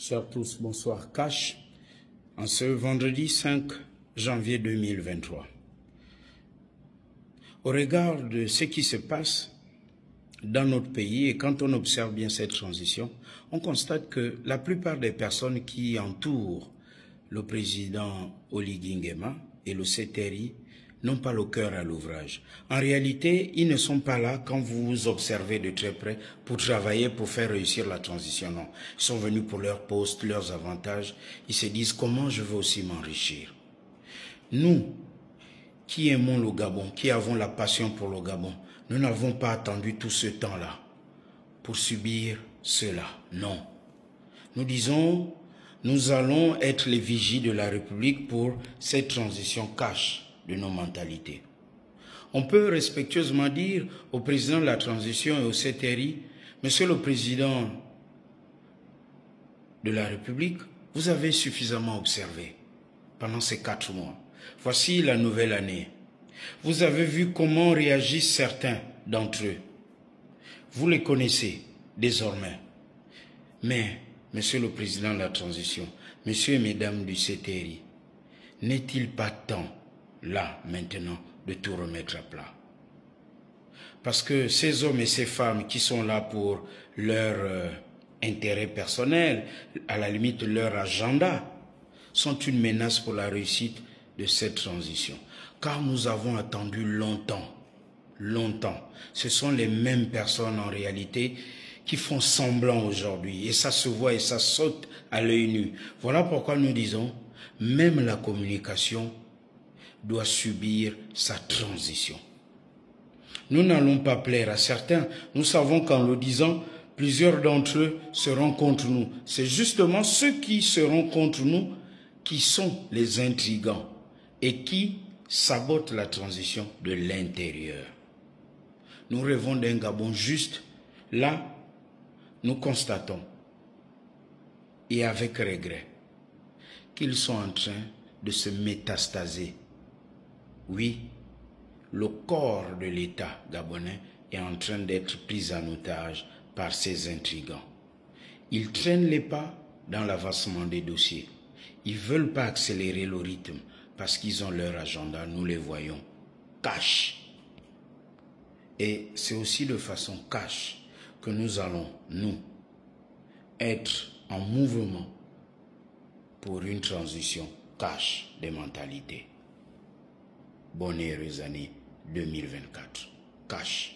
Chers tous, bonsoir. Cash, en ce vendredi 5 janvier 2023. Au regard de ce qui se passe dans notre pays et quand on observe bien cette transition, on constate que la plupart des personnes qui entourent le président Oligui Nguema et le CTRI n'ont pas le cœur à l'ouvrage. En réalité, ils ne sont pas là quand vous observez de très près pour travailler, pour faire réussir la transition. Non, ils sont venus pour leurs postes, leurs avantages. Ils se disent comment je veux aussi m'enrichir. Nous, qui aimons le Gabon, qui avons la passion pour le Gabon, nous n'avons pas attendu tout ce temps-là pour subir cela. Non. Nous disons, nous allons être les vigies de la République pour cette transition cash de nos mentalités. On peut respectueusement dire au président de la transition et au CTRI, Monsieur le Président de la République, vous avez suffisamment observé pendant ces 4 mois. Voici la nouvelle année. Vous avez vu comment réagissent certains d'entre eux. Vous les connaissez désormais. Mais, Monsieur le Président de la transition, Messieurs et Mesdames du CTRI, n'est-il pas temps là, maintenant, de tout remettre à plat? Parce que ces hommes et ces femmes qui sont là pour leur intérêt personnel, à la limite leur agenda, sont une menace pour la réussite de cette transition. Car nous avons attendu longtemps, longtemps. Ce sont les mêmes personnes en réalité qui font semblant aujourd'hui. Et ça se voit et ça saute à l'œil nu. Voilà pourquoi nous disons, même la communication doit subir sa transition. Nous n'allons pas plaire à certains. Nous savons qu'en le disant, plusieurs d'entre eux seront contre nous. C'est justement ceux qui seront contre nous qui sont les intrigants et qui sabotent la transition de l'intérieur. Nous rêvons d'un Gabon juste. Là, nous constatons, et avec regret, qu'ils sont en train de se métastaser. Oui, le corps de l'État gabonais est en train d'être pris en otage par ces intrigants. Ils traînent les pas dans l'avancement des dossiers. Ils ne veulent pas accélérer le rythme parce qu'ils ont leur agenda, nous les voyons, cash. Et c'est aussi de façon cash que nous allons, nous, être en mouvement pour une transition cash des mentalités. Bonne et heureuse année 2024. Cash.